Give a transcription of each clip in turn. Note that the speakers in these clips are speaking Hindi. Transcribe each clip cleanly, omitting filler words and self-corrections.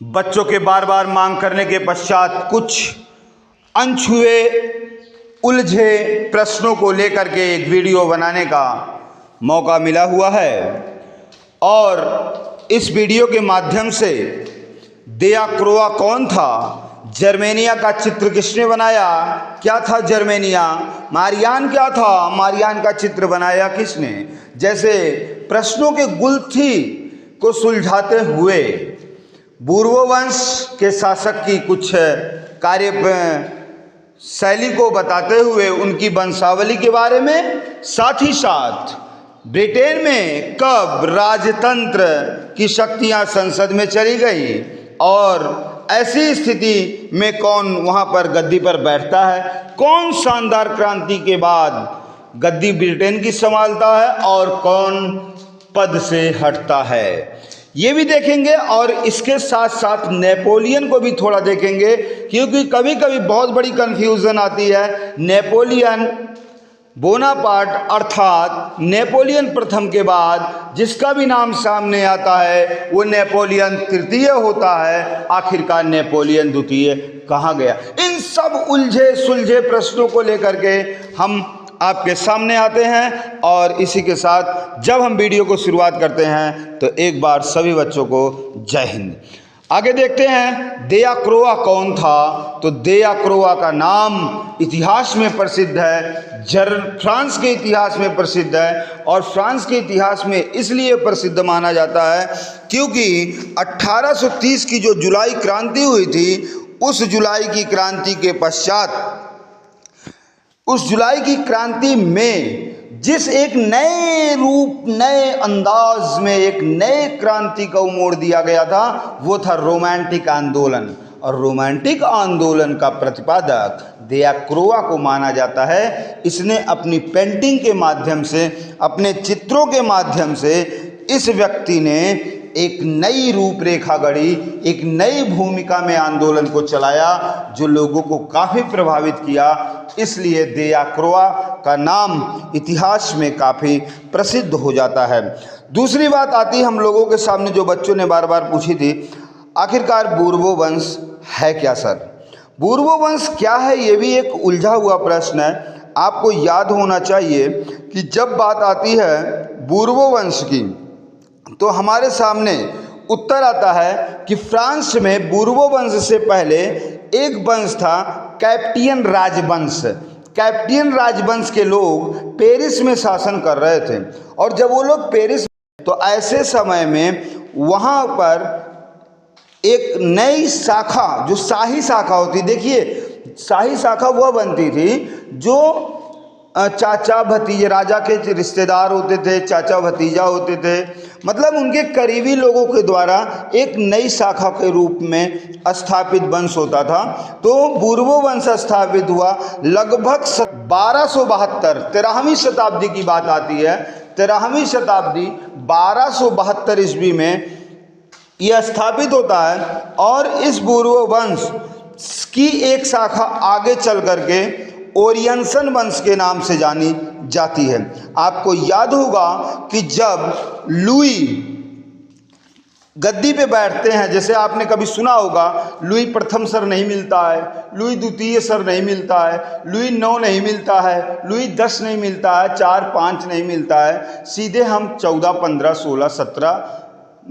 बच्चों के बार बार मांग करने के पश्चात कुछ अनछुए उलझे प्रश्नों को लेकर के एक वीडियो बनाने का मौका मिला हुआ है और इस वीडियो के माध्यम से दिया क्रोआ कौन था, जर्मेनिया का चित्र किसने बनाया, क्या था जर्मेनिया, मारियान क्या था, मारियान का चित्र बनाया किसने, जैसे प्रश्नों के गुत्थी को सुलझाते हुए पूर्ववंश के शासक की कुछ कार्य शैली को बताते हुए उनकी वंशावली के बारे में, साथ ही साथ ब्रिटेन में कब राजतंत्र की शक्तियां संसद में चली गई और ऐसी स्थिति में कौन वहां पर गद्दी पर बैठता है, कौन शानदार क्रांति के बाद गद्दी ब्रिटेन की संभालता है और कौन पद से हटता है, ये भी देखेंगे। और इसके साथ साथ नेपोलियन को भी थोड़ा देखेंगे, क्योंकि कभी कभी बहुत बड़ी कंफ्यूजन आती है। नेपोलियन बोनापार्ट अर्थात नेपोलियन प्रथम के बाद जिसका भी नाम सामने आता है वो नेपोलियन तृतीय होता है, आखिरकार नेपोलियन द्वितीय कहाँ गया। इन सब उलझे सुलझे प्रश्नों को लेकर के हम आपके सामने आते हैं और इसी के साथ जब हम वीडियो को शुरुआत करते हैं तो एक बार सभी बच्चों को जय हिंद। आगे देखते हैं दिया क्रोआ कौन था। तो दिया क्रोआ का नाम इतिहास में प्रसिद्ध है, फ्रांस के इतिहास में प्रसिद्ध है और फ्रांस के इतिहास में इसलिए प्रसिद्ध माना जाता है क्योंकि 1830 की जो जुलाई क्रांति हुई थी, उस जुलाई की क्रांति के पश्चात उस जुलाई की क्रांति में जिस एक नए रूप नए अंदाज में एक नए क्रांति का मोड़ दिया गया था वो था रोमांटिक आंदोलन। और रोमांटिक आंदोलन का प्रतिपादक दिया क्रोआ को माना जाता है। इसने अपनी पेंटिंग के माध्यम से, अपने चित्रों के माध्यम से इस व्यक्ति ने एक नई रूपरेखा गढ़ी, एक नई भूमिका में आंदोलन को चलाया जो लोगों को काफ़ी प्रभावित किया। इसलिए दिया क्रोआ का नाम इतिहास में काफ़ी प्रसिद्ध हो जाता है। दूसरी बात आती है हम लोगों के सामने जो बच्चों ने बार बार पूछी थी, आखिरकार बूर्बो वंश है क्या सर? बूर्बो वंश क्या है, ये भी एक उलझा हुआ प्रश्न है। आपको याद होना चाहिए कि जब बात आती है बूर्बो वंश की तो हमारे सामने उत्तर आता है कि फ्रांस में बूर्बो वंश से पहले एक वंश था कैप्टियन राजवंश। कैप्टियन राजवंश के लोग पेरिस में शासन कर रहे थे और जब वो लोग पेरिस, तो ऐसे समय में वहाँ पर एक नई शाखा जो शाही शाखा होती, देखिए शाही शाखा वह बनती थी जो चाचा भतीजे, राजा के रिश्तेदार होते थे, चाचा भतीजा होते थे, मतलब उनके करीबी लोगों के द्वारा एक नई शाखा के रूप में स्थापित वंश होता था। तो बूर्बो वंश स्थापित हुआ लगभग 1272, 13वीं शताब्दी की बात आती है। 13वीं शताब्दी 1272 ईस्वी में यह स्थापित होता है और इस बूर्बो वंश की एक शाखा आगे चल करके ओरियनसन वंश के नाम से जानी जाती है। आपको याद होगा कि जब लुई गद्दी पे बैठते हैं, जैसे आपने कभी सुना होगा लुई प्रथम सर नहीं मिलता है, लुई द्वितीय सर नहीं मिलता है, लुई 9 नहीं मिलता है, लुई 10 नहीं मिलता है, 4, 5 नहीं मिलता है, सीधे हम 14, 15, 16, 17,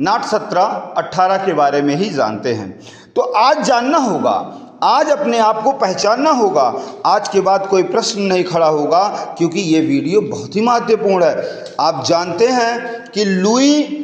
नाट 17, 18 के बारे में ही जानते हैं। तो आज जानना होगा, आज अपने आप को पहचानना होगा। आज के बाद कोई प्रश्न नहीं खड़ा होगा क्योंकि ये वीडियो बहुत ही महत्वपूर्ण है। आप जानते हैं कि लुई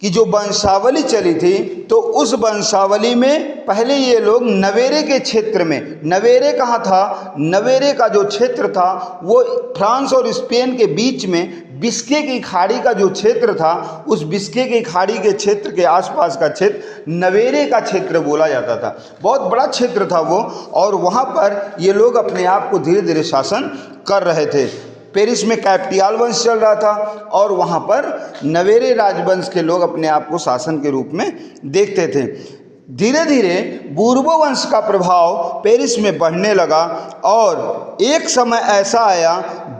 की जो वंशावली चली थी तो उस वंशावली में पहले ये लोग नवेरे के क्षेत्र में, नवेरे कहाँ था, नवेरे का जो क्षेत्र था वो फ्रांस और स्पेन के बीच में बिस्के की खाड़ी का जो क्षेत्र था, उस बिस्के की खाड़ी के क्षेत्र के आसपास का क्षेत्र नवेरे का क्षेत्र बोला जाता था। बहुत बड़ा क्षेत्र था वो और वहाँ पर ये लोग अपने आप को धीरे धीरे शासन कर रहे थे। पेरिस में कैप्टियाल वंश चल रहा था और वहाँ पर नवेरे राजवंश के लोग अपने आप को शासन के रूप में देखते थे। धीरे धीरे बूर्बो वंश का प्रभाव पेरिस में बढ़ने लगा और एक समय ऐसा आया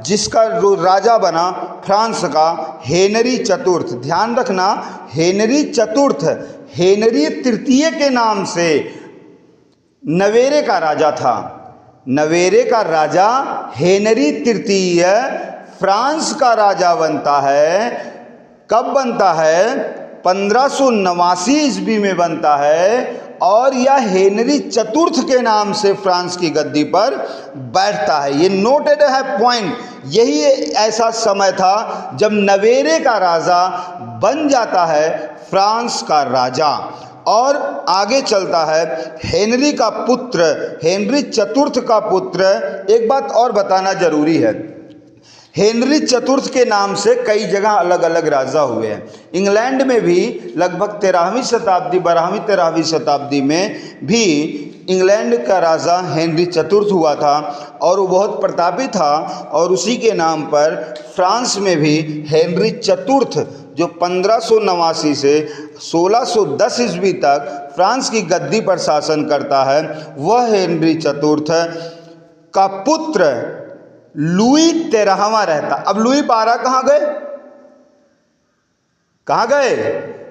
जिसका राजा बना फ्रांस का हेनरी चतुर्थ। ध्यान रखना, हेनरी चतुर्थ। हेनरी तृतीय के नाम से नवेरे का राजा था। नवेरे का राजा हेनरी तृतीय फ्रांस का राजा बनता है। कब बनता है? 1589 ईस्वी में बनता है और यह हेनरी चतुर्थ के नाम से फ्रांस की गद्दी पर बैठता है। ये नोटेड है पॉइंट। यही ऐसा समय था जब नवेरे का राजा बन जाता है फ्रांस का राजा। और आगे चलता है हेनरी का पुत्र, हेनरी चतुर्थ का पुत्र। एक बात और बताना जरूरी है, हेनरी चतुर्थ के नाम से कई जगह अलग अलग राजा हुए हैं। इंग्लैंड में भी लगभग 13वीं शताब्दी 12वीं शताब्दी में भी इंग्लैंड का राजा हेनरी चतुर्थ हुआ था और वो बहुत प्रतापी था। और उसी के नाम पर फ्रांस में भी हेनरी चतुर्थ, जो 1589 से 1610 ईस्वी तक फ्रांस की गद्दी पर शासन करता है, वह हेनरी चतुर्थ का पुत्र लुई 13वां रहता। अब लुई 12 कहाँ गए? कहाँ गए?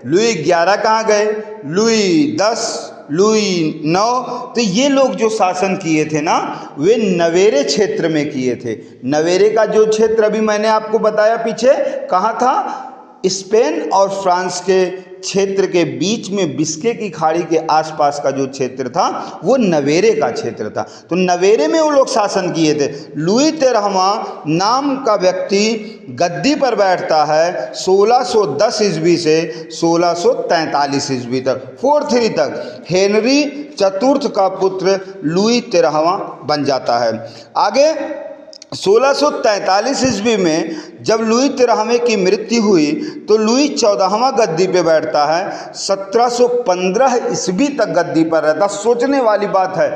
लुई 11 कहाँ गए? Louis 10, Louis 9। तो ये लोग जो शासन किए थे ना, वे नवेरे क्षेत्र में किए थे। नवेरे का जो क्षेत्र अभी मैंने आपको बताया पीछे, कहाँ था? स्पेन और फ्रांस के क्षेत्र के बीच में बिस्के की खाड़ी के आसपास का जो क्षेत्र था वो नवेरे का क्षेत्र था। तो नवेरे में वो लोग शासन किए थे। लुई 13वां नाम का व्यक्ति गद्दी पर बैठता है 1610 ईस्वी से 1643 ईस्वी तक, 43 तक हेनरी चतुर्थ का पुत्र लुई 13वां बन जाता है। आगे 1643 ईस्वी में जब लुई 13वें की मृत्यु हुई तो लुई 14वां गद्दी पे बैठता है। 1715 ईस्वी तक गद्दी पर रहता। सोचने वाली बात है।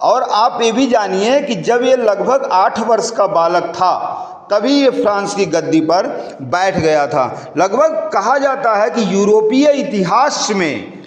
और आप ये भी जानिए कि जब ये लगभग 8 वर्ष का बालक था तभी ये फ्रांस की गद्दी पर बैठ गया था। लगभग कहा जाता है कि यूरोपीय इतिहास में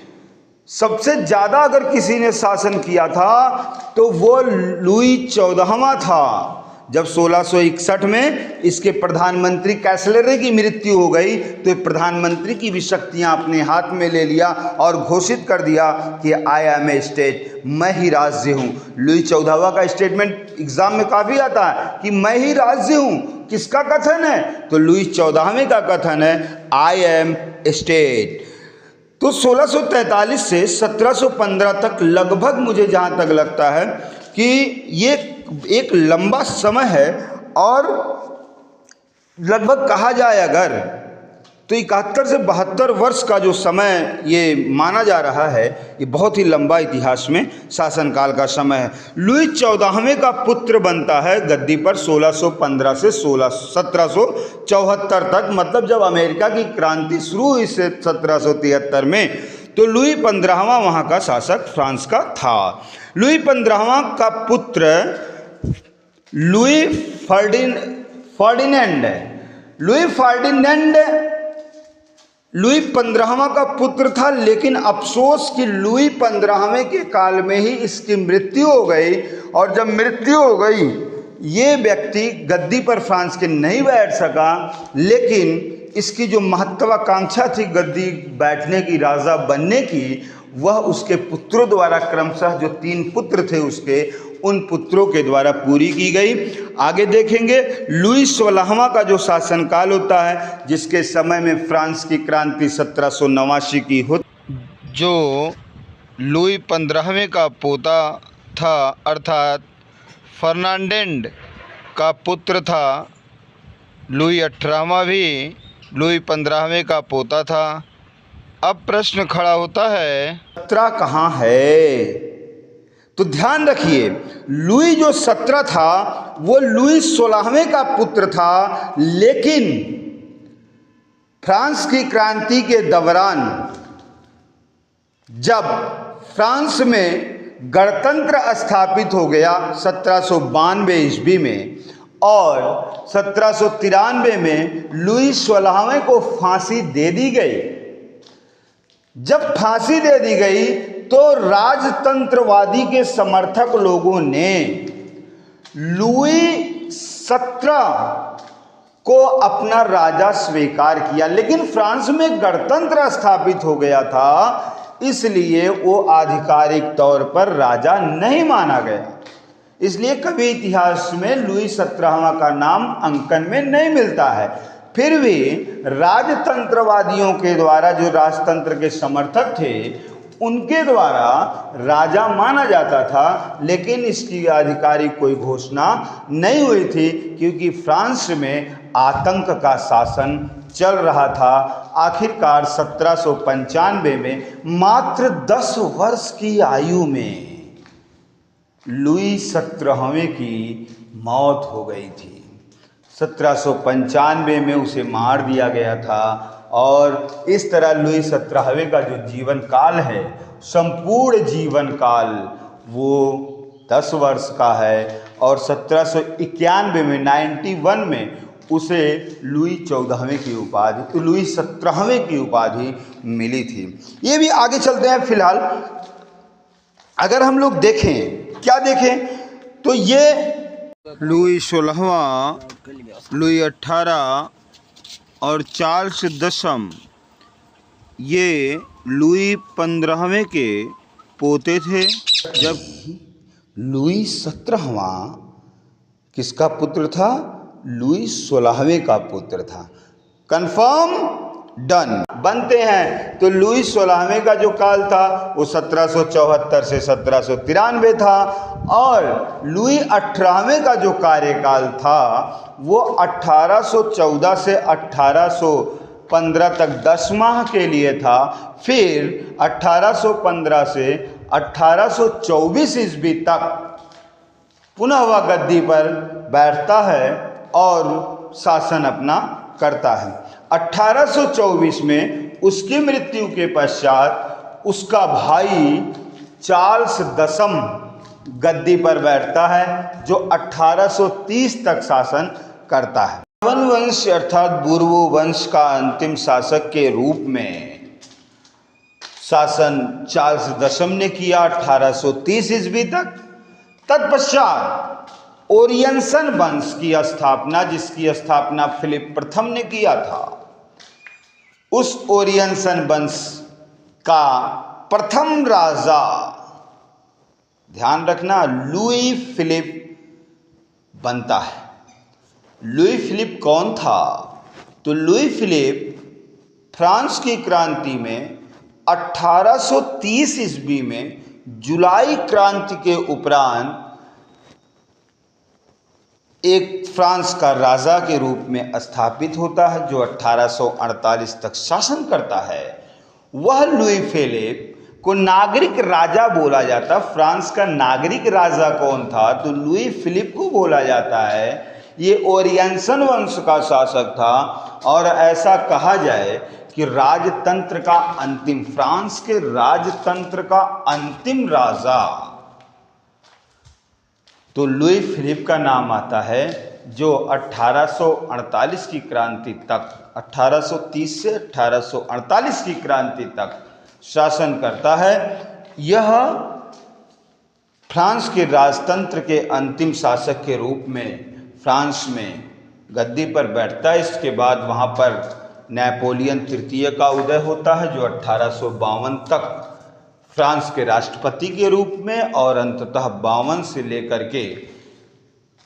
सबसे ज़्यादा अगर किसी ने शासन किया था तो वो लुई 14वां था। जब 1661 में इसके प्रधानमंत्री कैसलरे की मृत्यु हो गई तो प्रधानमंत्री की भी शक्तियां अपने हाथ में ले लिया और घोषित कर दिया कि आई एम ए स्टेट, मैं ही राज्य हूं। लुई 14वां का स्टेटमेंट एग्जाम में काफ़ी आता है कि मैं ही राज्य हूं। किसका कथन है? तो लुई 14वें का कथन है आई एम ए स्टेट। तो 1643 से 1715 तक लगभग मुझे जहाँ तक लगता है कि ये एक लंबा समय है। और लगभग कहा जाए अगर तो 71 से 72 वर्ष का जो समय ये माना जा रहा है, ये बहुत ही लंबा इतिहास में शासनकाल का समय है। लुई 14वें का पुत्र बनता है गद्दी पर 1615 से 1774 तक, मतलब जब अमेरिका की क्रांति शुरू हुई से 1773 में, तो लुई 15वां वहाँ का शासक फ्रांस का था। लुई 15वां का पुत्र लुई फर्डिनेंड लुई 15वां का पुत्र था। लेकिन अफसोस कि लुई 15वें के काल में ही इसकी मृत्यु हो गई। और जब मृत्यु हो गई ये व्यक्ति गद्दी पर फ्रांस के नहीं बैठ सका। लेकिन इसकी जो महत्वाकांक्षा थी गद्दी बैठने की, राजा बनने की, वह उसके पुत्रों द्वारा क्रमशः जो 3 पुत्र थे उसके, उन पुत्रों के द्वारा पूरी की गई। आगे देखेंगे लुई 16वां का जो शासनकाल होता है, जिसके समय में फ्रांस की क्रांति 1789 की होती, जो लुई 15वें का पोता था, अर्थात फर्नांडेंड का पुत्र था। लुई 18वां भी लुई 15वें का पोता था। अब प्रश्न खड़ा होता है 17 कहाँ है? तो ध्यान रखिए, लुई जो 17 था वो लुई 16वें का पुत्र था। लेकिन फ्रांस की क्रांति के दौरान जब फ्रांस में गणतंत्र स्थापित हो गया 1792 ईस्वी में, और 1793 में लुई 16वें को फांसी दे दी गई। जब फांसी दे दी गई तो राजतंत्रवादी के समर्थक लोगों ने लुई 17 को अपना राजा स्वीकार किया, लेकिन फ्रांस में गणतंत्र स्थापित हो गया था, इसलिए वो आधिकारिक तौर पर राजा नहीं माना गया। इसलिए कभी इतिहास में लुई 17वां का नाम अंकन में नहीं मिलता है। फिर भी राजतंत्रवादियों के द्वारा, जो राजतंत्र के समर्थक थे, उनके द्वारा राजा माना जाता था, लेकिन इसकी आधिकारिक कोई घोषणा नहीं हुई थी, क्योंकि फ्रांस में आतंक का शासन चल रहा था। आखिरकार 1795 में मात्र 10 वर्ष की आयु में लुई 17वें की मौत हो गई थी। 1795 में उसे मार दिया गया था और इस तरह लुई 17वें का जो जीवन काल है, संपूर्ण जीवन काल वो 10 वर्ष का है। और 1791 में 91 में उसे लुई 14वें की उपाधि, लुई 17वें की उपाधि मिली थी। ये भी आगे चलते हैं। फिलहाल अगर हम लोग देखें, क्या देखें, तो ये लुई 16वां, लुई 18 और चार्ल्स 10 ये लुई 15वें के पोते थे, जब लुई 17वां किसका पुत्र था? लुई 16वें का पुत्र था। कंफर्म, डन, बनते हैं। तो लुई 16वें का जो काल था वो 1774 से 1793 था, और लुई 18वें का जो कार्यकाल था वो 1814 से 1815 तक 10 माह के लिए था। फिर 1815 से 1824 ईस्वी तक पुनः वह गद्दी पर बैठता है और शासन अपना करता है। 1824 में उसकी मृत्यु के पश्चात उसका भाई चार्ल्स 10 गद्दी पर बैठता है, जो 1830 तक शासन करता है। बोरबन वंश अर्थात बूर्बो वंश का अंतिम शासक के रूप में शासन चार्ल्स 10 ने किया 1830 ईस्वी तक। तत्पश्चात ओरियनसन वंश की स्थापना, जिसकी स्थापना फिलिप प्रथम ने किया था, उस ओरियनसन वंश का प्रथम राजा, ध्यान रखना, लुई फिलिप बनता है। लुई फिलिप कौन था? तो लुई फिलिप फ्रांस की क्रांति में 1830 ईस्वी में जुलाई क्रांति के उपरांत एक फ्रांस का राजा के रूप में स्थापित होता है, जो 1848 तक शासन करता है। वह लुई फिलिप को नागरिक राजा बोला जाता। फ्रांस का नागरिक राजा कौन था? तो लुई फिलिप को बोला जाता है। ये ओरियनसन वंश का शासक था, और ऐसा कहा जाए कि राजतंत्र का अंतिम, फ्रांस के राजतंत्र का अंतिम राजा तो लुई फिलिप का नाम आता है, जो 1848 की क्रांति तक, 1830 से 1848 की क्रांति तक शासन करता है। यह फ्रांस के राजतंत्र के अंतिम शासक के रूप में फ्रांस में गद्दी पर बैठता है। इसके बाद वहाँ पर नेपोलियन तृतीय का उदय होता है, जो 1852 तक फ्रांस के राष्ट्रपति के रूप में, और अंततः 52 से लेकर के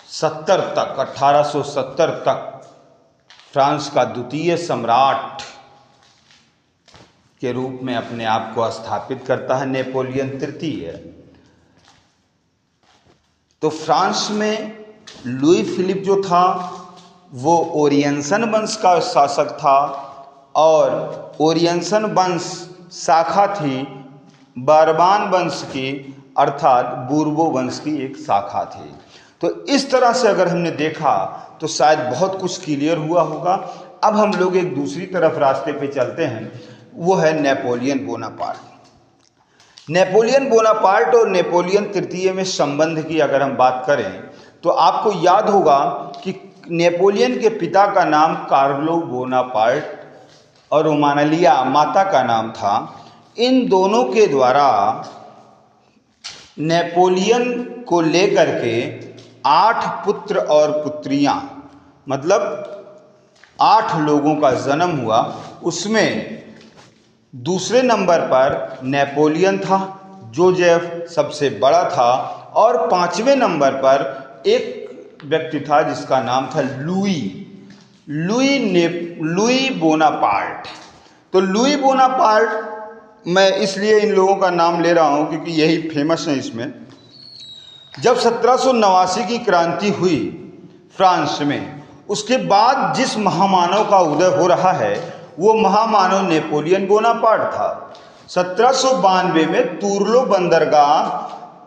70 तक, 1870 तक फ्रांस का द्वितीय सम्राट के रूप में अपने आप को स्थापित करता है नेपोलियन तृतीय। तो फ्रांस में लुई फिलिप जो था वो ओरियनसन वंश का शासक था, और ओरियनसन वंश शाखा थी बर्बान वंश की, अर्थात बूर्बो वंश की एक शाखा थी। तो इस तरह से अगर हमने देखा तो शायद बहुत कुछ क्लियर हुआ होगा। अब हम लोग एक दूसरी तरफ रास्ते पे चलते हैं, वो है नेपोलियन बोनापार्ट। नेपोलियन बोनापार्ट और नेपोलियन तृतीय में संबंध की अगर हम बात करें तो आपको याद होगा कि नेपोलियन के पिता का नाम कार्लो बोनापार्ट और रोमानेलिया माता का नाम था। इन दोनों के द्वारा नेपोलियन को लेकर के 8 पुत्र और पुत्रियां, मतलब 8 लोगों का जन्म हुआ, उसमें दूसरे नंबर पर नेपोलियन था, जोसेफ सबसे बड़ा था, और 5वें नंबर पर एक व्यक्ति था जिसका नाम था लुई बोनापार्ट। तो लुई बोनापार्ट मैं इसलिए इन लोगों का नाम ले रहा हूँ क्योंकि यही फेमस है इसमें। जब 1789 की क्रांति हुई फ्रांस में, उसके बाद जिस महामानव का उदय हो रहा है वो महामानव नेपोलियन बोनापार्ट था। 1792 में तूरलो बंदरगाह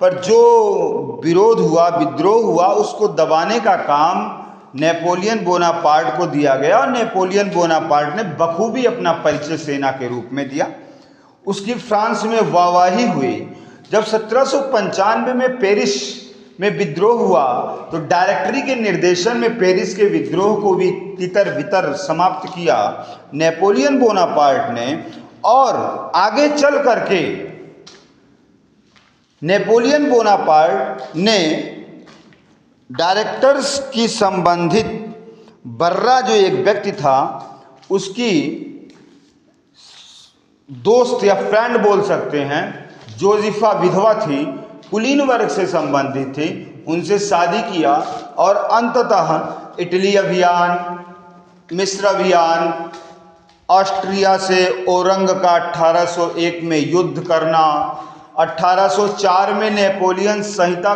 पर जो विरोध हुआ, विद्रोह हुआ, उसको दबाने का काम नेपोलियन बोनापार्ट को दिया गया और नेपोलियन बोनापार्ट ने बखूबी अपना परिचय सेना के रूप में दिया। उसकी फ्रांस में वाहवाही हुई। जब 1795 में पेरिस में विद्रोह हुआ तो डायरेक्टरी के निर्देशन में पेरिस के विद्रोह को भी तितर बितर समाप्त किया नेपोलियन बोनापार्ट ने, और आगे चल करके नेपोलियन बोनापार्ट ने डायरेक्टर्स की संबंधित बर्रा जो एक व्यक्ति था उसकी दोस्त या फ्रेंड बोल सकते हैं, जोसेफा विधवा थी, कुलीन वर्ग से संबंधित थी, उनसे शादी किया और अंततः इटली अभियान, मिस्र अभियान, ऑस्ट्रिया से औरंग का 1801 में युद्ध करना, 1804 में नेपोलियन संहिता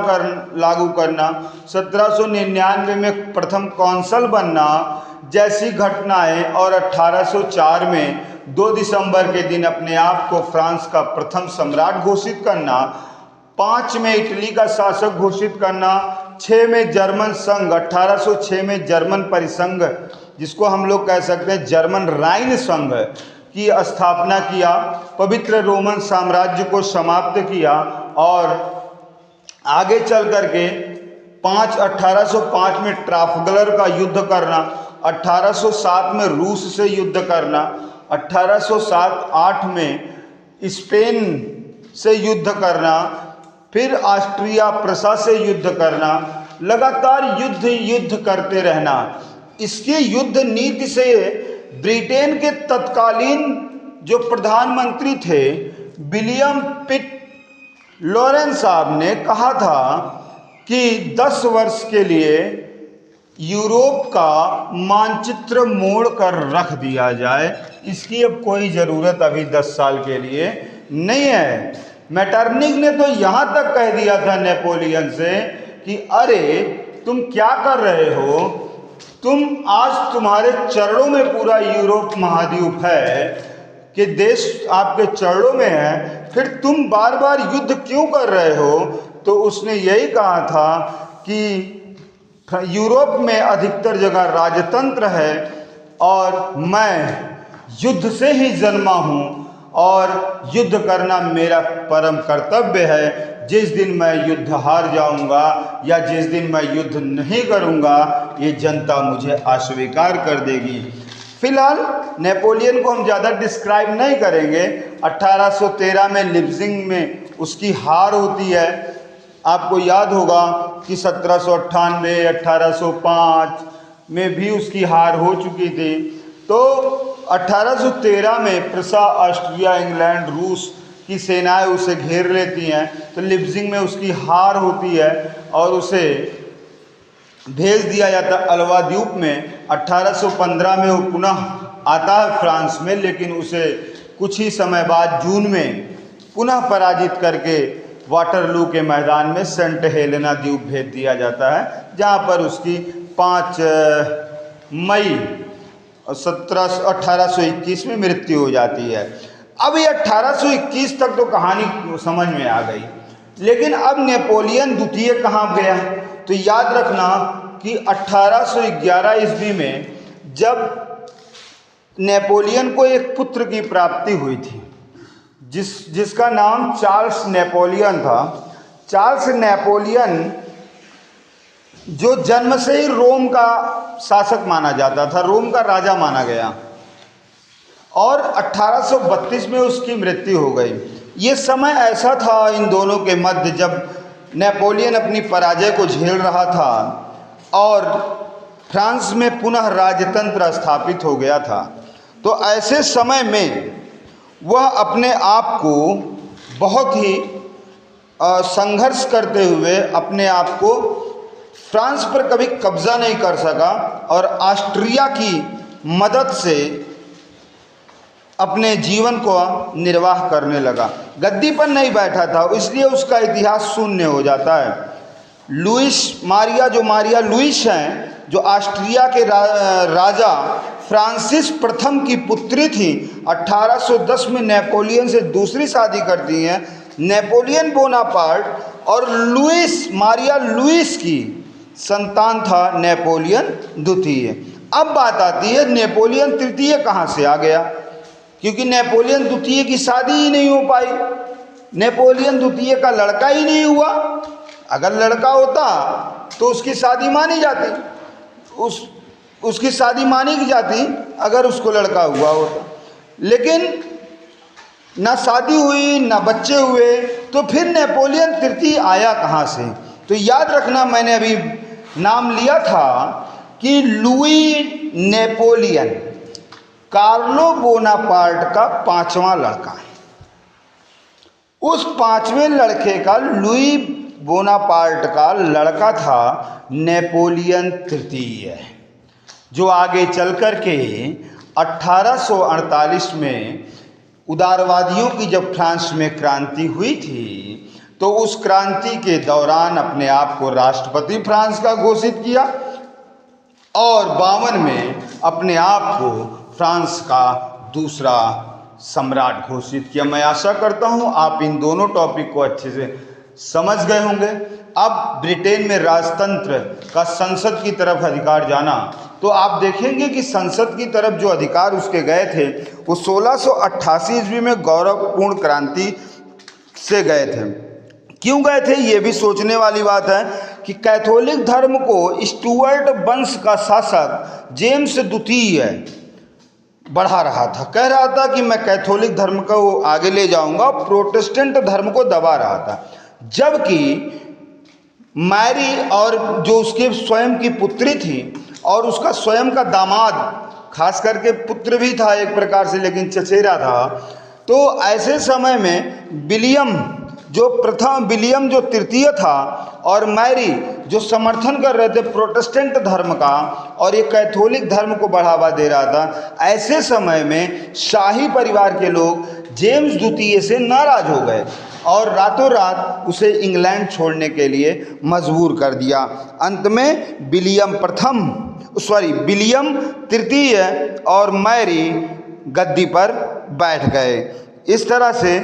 लागू करना, 1799 में प्रथम कौंसल बनना जैसी घटनाएं, और 1804 में 2 दिसंबर के दिन अपने आप को फ्रांस का प्रथम सम्राट घोषित करना, 5 में इटली का शासक घोषित करना, 6 में जर्मन संघ, 1806 में जर्मन परिसंघ जिसको हम लोग कह सकते हैं जर्मन राइन संघ की स्थापना किया, पवित्र रोमन साम्राज्य को समाप्त किया, और आगे चल करके 1805 में ट्राफलगर का युद्ध करना, 1807 में रूस से युद्ध करना, 1807-8 में स्पेन से युद्ध करना, फिर ऑस्ट्रिया प्रसा से युद्ध करना, लगातार युद्ध करते रहना। इसके युद्ध नीति से ब्रिटेन के तत्कालीन जो प्रधानमंत्री थे विलियम पिट लॉरेंस साहब ने कहा था कि 10 वर्ष के लिए यूरोप का मानचित्र मोड़ कर रख दिया जाए, इसकी अब कोई ज़रूरत अभी 10 साल के लिए नहीं है। मेटरनिक ने तो यहाँ तक कह दिया था नेपोलियन से कि अरे तुम क्या कर रहे हो, आज तुम्हारे चरणों में पूरा यूरोप महाद्वीप है कि देश आपके चरणों में है, फिर तुम बार बार युद्ध क्यों कर रहे हो। तो उसने यही कहा था कि यूरोप में अधिकतर जगह राजतंत्र है और मैं युद्ध से ही जन्मा हूँ और युद्ध करना मेरा परम कर्तव्य है। जिस दिन मैं युद्ध हार जाऊंगा या जिस दिन मैं युद्ध नहीं करूंगा ये जनता मुझे अस्वीकार कर देगी। फिलहाल नेपोलियन को हम ज़्यादा डिस्क्राइब नहीं करेंगे। 1813 में लिप्जिंग में उसकी हार होती है। आपको याद होगा कि 1798, 1805 में भी उसकी हार हो चुकी थी। तो 1813 में प्रसा, ऑस्ट्रिया, इंग्लैंड, रूस की सेनाएं उसे घेर लेती हैं, तो लिप्जिंग में उसकी हार होती है और उसे भेज दिया जाता है अल्वा द्वीप में। 1815 में वो पुनः आता है फ्रांस में, लेकिन उसे कुछ ही समय बाद जून में पुनः पराजित करके वाटरलू के मैदान में सेंट हेलेना द्वीप भेज दिया जाता है, जहाँ पर उसकी 5 मई 1821 में मृत्यु हो जाती है। अब ये 1821 तक तो कहानी समझ में आ गई, लेकिन अब नेपोलियन द्वितीय कहाँ गया। तो याद रखना कि 1811 ईस्वी में जब नेपोलियन को एक पुत्र की प्राप्ति हुई थी जिसका नाम चार्ल्स नेपोलियन था। चार्ल्स नेपोलियन जो जन्म से ही रोम का शासक माना जाता था, रोम का राजा माना गया, और 1832 में उसकी मृत्यु हो गई। ये समय ऐसा था इन दोनों के मध्य जब नेपोलियन अपनी पराजय को झेल रहा था और फ्रांस में पुनः राजतंत्र स्थापित हो गया था। तो ऐसे समय में वह अपने आप को बहुत ही संघर्ष करते हुए अपने आप को फ्रांस पर कभी कब्जा नहीं कर सका और ऑस्ट्रिया की मदद से अपने जीवन को निर्वाह करने लगा। गद्दी पर नहीं बैठा था, इसलिए उसका इतिहास शून्य हो जाता है। मारिया लुइस हैं, जो ऑस्ट्रिया के राजा फ्रांसिस प्रथम की पुत्री थी, 1810 में नेपोलियन से दूसरी शादी करती हैं। नेपोलियन बोनापार्ट और मारिया लुइस की संतान था नेपोलियन द्वितीय। अब बात आती है नेपोलियन तृतीय कहाँ से आ गया, क्योंकि नेपोलियन द्वितीय की शादी ही नहीं हो पाई, नेपोलियन द्वितीय का लड़का ही नहीं हुआ। अगर लड़का होता तो उसकी शादी मानी जाती, उसकी शादी मानी जाती अगर उसको लड़का हुआ होता, लेकिन ना शादी हुई ना बच्चे हुए, तो फिर नेपोलियन तृतीय आया कहाँ से। तो याद रखना, मैंने अभी नाम लिया था कि लुई नेपोलियन कार्लो बोनापार्ट का पांचवा लड़का। उस पांचवें लड़के का, लुई बोनापार्ट का लड़का था नेपोलियन तृतीय, जो आगे चल कर के 1848 में उदारवादियों की जब फ्रांस में क्रांति हुई थी, तो उस क्रांति के दौरान अपने आप को राष्ट्रपति फ्रांस का घोषित किया और 52 में अपने आप को फ्रांस का दूसरा सम्राट घोषित किया। मैं आशा करता हूं आप इन दोनों टॉपिक को अच्छे से समझ गए होंगे। अब ब्रिटेन में राजतंत्र का संसद की तरफ अधिकार जाना, तो आप देखेंगे कि संसद की तरफ जो अधिकार उसके गए थे वो 1688 ईस्वी में गौरवपूर्ण क्रांति से गए थे। क्यों गए थे, ये भी सोचने वाली बात है कि कैथोलिक धर्म को स्टुअर्ट वंश का शासक जेम्स द्वितीय बढ़ा रहा था, कह रहा था कि मैं कैथोलिक धर्म को आगे ले जाऊंगा, प्रोटेस्टेंट धर्म को दबा रहा था। जबकि मैरी और जो उसके स्वयं की पुत्री थी और उसका स्वयं का दामाद, खास करके पुत्र भी था एक प्रकार से लेकिन चचेरा था, तो ऐसे समय में विलियम जो तृतीय था और मैरी जो समर्थन कर रहे थे प्रोटेस्टेंट धर्म का और ये कैथोलिक धर्म को बढ़ावा दे रहा था, ऐसे समय में शाही परिवार के लोग जेम्स द्वितीय से नाराज हो गए और रातों रात उसे इंग्लैंड छोड़ने के लिए मजबूर कर दिया। अंत में विलियम तृतीय और मैरी गद्दी पर बैठ गए। इस तरह से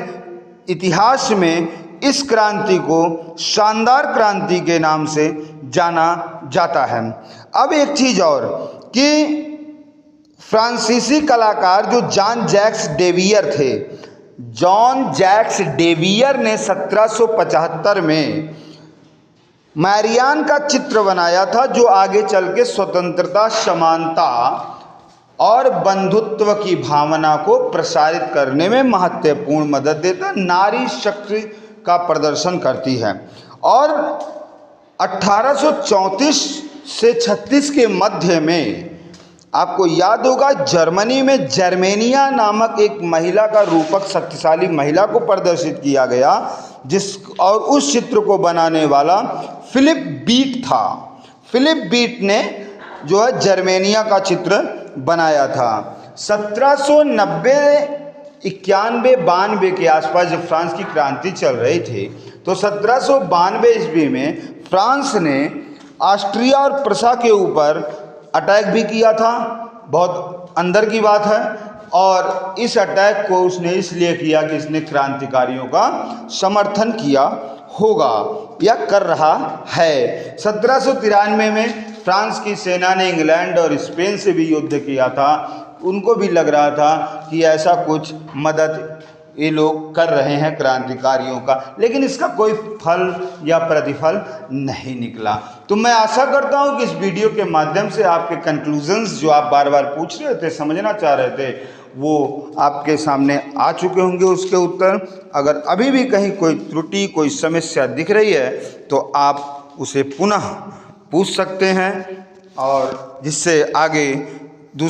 इतिहास में इस क्रांति को शानदार क्रांति के नाम से जाना जाता है। अब एक चीज़ और कि फ्रांसीसी कलाकार जो जॉन जैक्स डेवियर ने 1775 में मैरियान का चित्र बनाया था, जो आगे चल के स्वतंत्रता, समानता और बंधुत्व की भावना को प्रसारित करने में महत्वपूर्ण मदद देता, नारी शक्ति का प्रदर्शन करती है। और 1834 से 36 के मध्य में आपको याद होगा जर्मनी में जर्मेनिया नामक एक महिला का रूपक, शक्तिशाली महिला को प्रदर्शित किया गया, और उस चित्र को बनाने वाला फिलिप बीट था। फिलिप बीट ने जो है जर्मेनिया का चित्र बनाया था। 1790 91-92 के आसपास जब फ्रांस की क्रांति चल रही थी, तो 1792 ईस्वी में फ्रांस ने ऑस्ट्रिया और प्रसा के ऊपर अटैक भी किया था। बहुत अंदर की बात है, और इस अटैक को उसने इसलिए किया कि इसने क्रांतिकारियों का समर्थन किया होगा या कर रहा है। 1793 में फ्रांस की सेना ने इंग्लैंड और स्पेन से भी युद्ध किया था। उनको भी लग रहा था कि ऐसा कुछ मदद ये लोग कर रहे हैं क्रांतिकारियों का, लेकिन इसका कोई फल या प्रतिफल नहीं निकला। तो मैं आशा करता हूं कि इस वीडियो के माध्यम से आपके कंक्लूजन्स जो आप बार बार पूछ रहे थे, समझना चाह रहे थे, वो आपके सामने आ चुके होंगे उसके उत्तर। अगर अभी भी कहीं कोई त्रुटि, कोई समस्या दिख रही है तो आप उसे पुनः पूछ सकते हैं। और जिससे आगे दूसरा